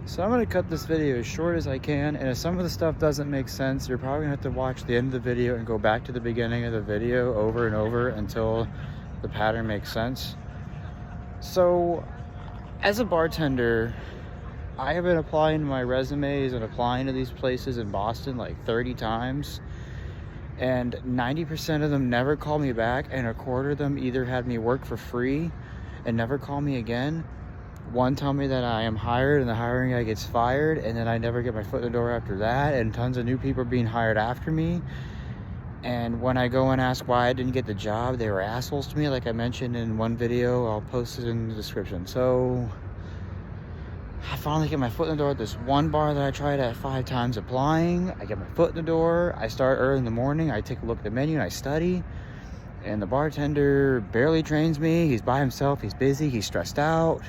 So I'm going to cut this video as short as I can, and if some of the stuff doesn't make sense, you're probably going to have to watch the end of the video and go back to the beginning of the video over and over until the pattern makes sense. So as a bartender, I have been applying my resumes and applying to these places in Boston like 30 times, and 90% of them never call me back, and a quarter of them either had me work for free and never call me again. One, tell me that I am hired and the hiring guy gets fired, and then I never get my foot in the door after that, and tons of new people are being hired after me. And when I go and ask why I didn't get the job, they were assholes to me, like I mentioned in one video. I'll post it in the description. So I finally get my foot in the door at this one bar that I tried at 5 times applying. I get my foot in the door. I start early in the morning. I take a look at the menu and I study. And the bartender barely trains me. He's by himself. He's busy. He's stressed out.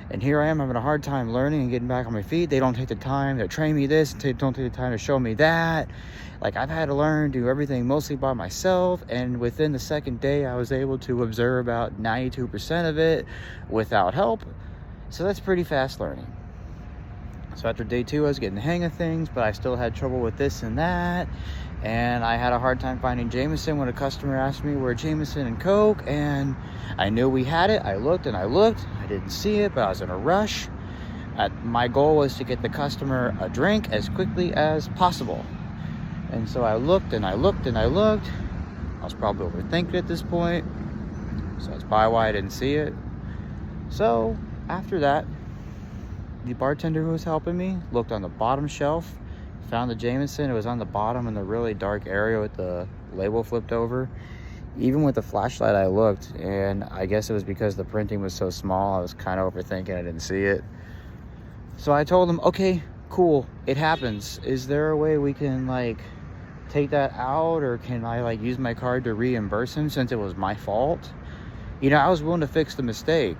And here I am having a hard time learning and getting back on my feet. They don't take the time to train me this, and don't take the time to show me that. Like, I've had to learn, do everything mostly by myself. And within the second day, I was able to observe about 92% of it without help. So that's pretty fast learning. So after day 2, I was getting the hang of things, but I still had trouble with this and that. And I had a hard time finding Jameson when a customer asked me where Jameson and Coke, and I knew we had it. I looked and I looked. I didn't see it, but I was in a rush. My goal was to get the customer a drink as quickly as possible. And so I looked and I looked and I looked. I was probably overthinking at this point, so that's probably why I didn't see it. So after that, the bartender who was helping me looked on the bottom shelf, found the Jameson. It was on the bottom in the really dark area with the label flipped over. Even with the flashlight, I looked, and I guess it was because the printing was so small, I was kind of overthinking. I didn't see it. So I told him, okay, cool, it happens. Is there a way we can like take that out, or can I like use my card to reimburse him since it was my fault? You know, I was willing to fix the mistake.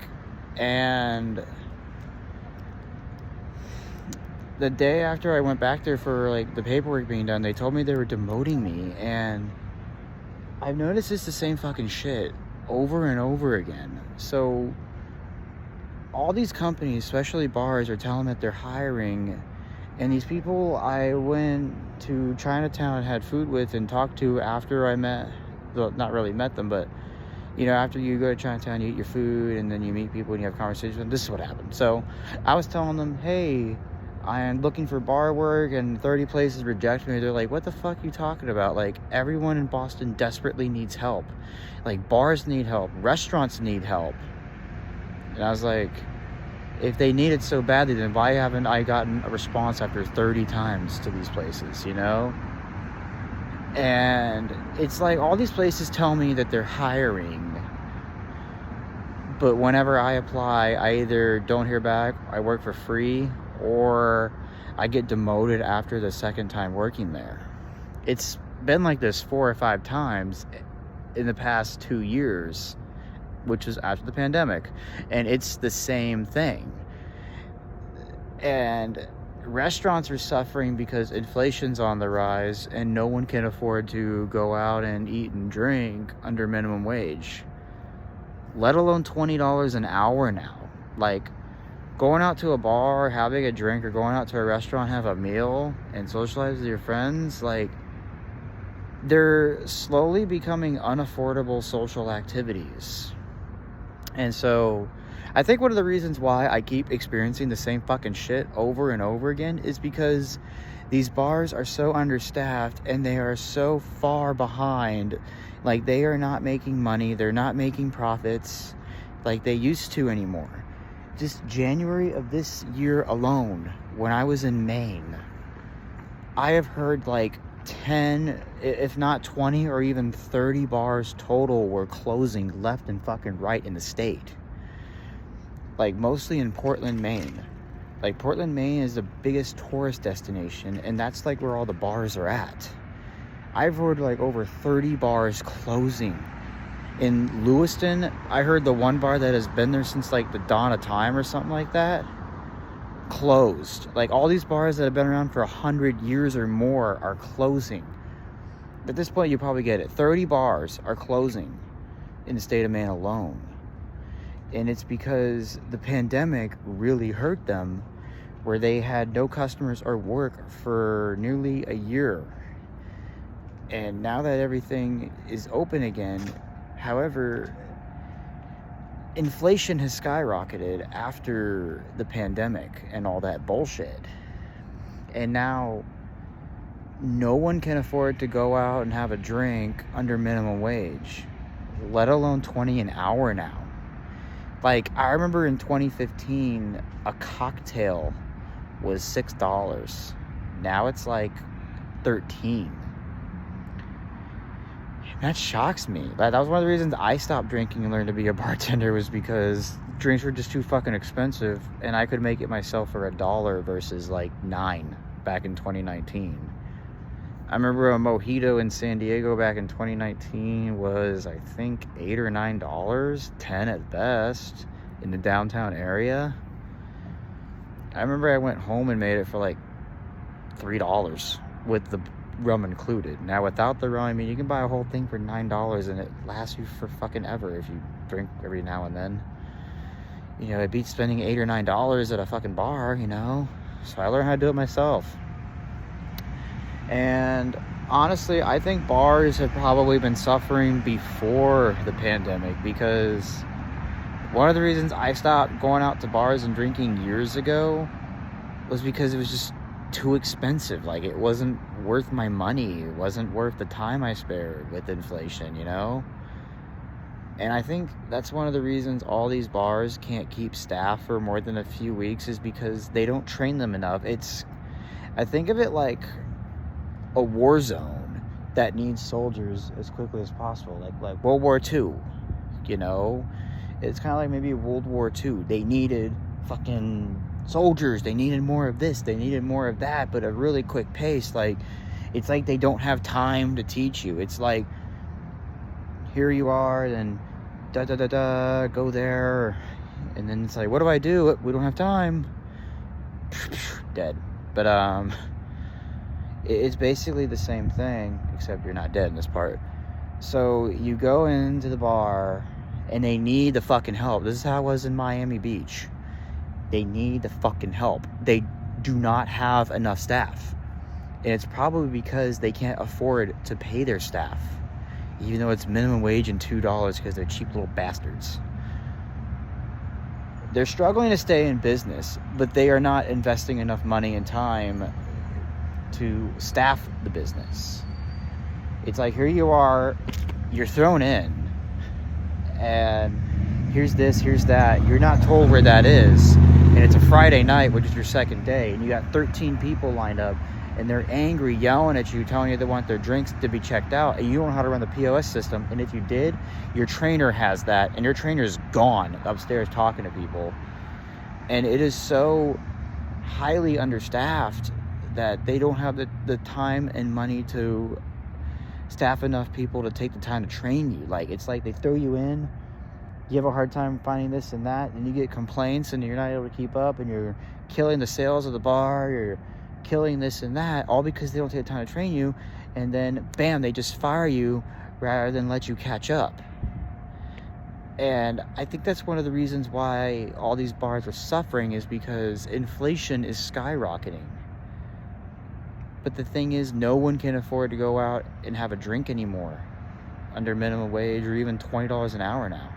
And the day after I went back there for like the paperwork being done, they told me they were demoting me, and I've noticed it's the same fucking shit over and over again. So all these companies, especially bars, are telling that they're hiring, and these people I went to Chinatown and had food with and talked to after I met, well, not really met them, but you know, after you go to Chinatown, you eat your food and then you meet people and you have conversations with them. This is what happened. So I was telling them, hey, I'm looking for bar work, and 30 places reject me. They're like, what the fuck are you talking about? Like, everyone in Boston desperately needs help. Like, bars need help, restaurants need help. And I was like, if they need it so badly, then why haven't I gotten a response after 30 times to these places, you know? And it's like all these places tell me that they're hiring, but whenever I apply, I either don't hear back, I work for free, or I get demoted after the second time working there. It's been like this 4 or 5 times in the past 2 years, which was after the pandemic, and it's the same thing. And restaurants are suffering because inflation's on the rise and no one can afford to go out and eat and drink under minimum wage, let alone $20 an hour now. Like, going out to a bar, having a drink, or going out to a restaurant, have a meal, and socialize with your friends, like, they're slowly becoming unaffordable social activities. And so I think one of the reasons why I keep experiencing the same fucking shit over and over again is because these bars are so understaffed and they are so far behind. Like, they are not making money, they're not making profits like they used to anymore. Just January of this year alone, when I was in Maine, I have heard like 10, if not 20 or even 30 bars total were closing left and fucking right in the state. Like, mostly in Portland, Maine. Like, Portland, Maine is the biggest tourist destination, and that's like where all the bars are at. I've heard like over 30 bars closing. In Lewiston, I heard the one bar that has been there since like the dawn of time or something like that closed. Like, all these bars that have been around for 100 years or more are closing. At this point, you probably get it. 30 bars are closing in the state of Maine alone. And it's because the pandemic really hurt them where they had no customers or work for nearly a year. And now that everything is open again, however, inflation has skyrocketed after the pandemic and all that bullshit. And now no one can afford to go out and have a drink under minimum wage, let alone 20 an hour now. Like, I remember in 2015, a cocktail was $6. Now it's like $13. That shocks me. That was one of the reasons I stopped drinking and learned to be a bartender, was because drinks were just too fucking expensive, and I could make it myself for $1 versus like $9 back in 2019. I remember a mojito in San Diego back in 2019 was, I think, $8 or $9, 10 at best, in the downtown area. I remember I went home and made it for like $3 with the rum included. Now, without the rum, I mean, you can buy a whole thing for $9 and it lasts you for fucking ever if you drink every now and then. You know, it beats spending $8 or $9 at a fucking bar, you know? So I learned how to do it myself. And honestly, I think bars have probably been suffering before the pandemic, because one of the reasons I stopped going out to bars and drinking years ago was because it was just too expensive. Like, it wasn't worth my money. It wasn't worth the time I spared with inflation, you know? And I think that's one of the reasons all these bars can't keep staff for more than a few weeks, is because they don't train them enough. I think of it like a war zone that needs soldiers as quickly as possible, like World War II, you know? It's kind of like maybe World War II. They needed fucking soldiers. They needed more of this. They needed more of that, but at a really quick pace. Like, it's like they don't have time to teach you. It's like, here you are, then da-da-da-da, go there. And then it's like, what do I do? We don't have time. Dead. But, it's basically the same thing, except you're not dead in this part. So you go into the bar, and they need the fucking help. This is how it was in Miami Beach. They need the fucking help. They do not have enough staff. And it's probably because they can't afford to pay their staff, even though it's minimum wage and $2, because they're cheap little bastards. They're struggling to stay in business, but they are not investing enough money and time to staff the business. It's like, here you are, you're thrown in, and here's this, here's that. You're not told where that is, and it's a Friday night, which is your second day, and you got 13 people lined up, and they're angry, yelling at you, telling you they want their drinks to be checked out, and you don't know how to run the POS system. And if you did, your trainer has that, and your trainer's gone upstairs talking to people. And it is so highly understaffed that they don't have the time and money to staff enough people to take the time to train you. Like, it's like they throw you in, you have a hard time finding this and that, and you get complaints, and you're not able to keep up, and you're killing the sales of the bar, you're killing this and that, all because they don't take the time to train you. And then bam, they just fire you rather than let you catch up. And I think that's one of the reasons why all these bars are suffering, is because inflation is skyrocketing. But the thing is, no one can afford to go out and have a drink anymore under minimum wage, or even $20 an hour now.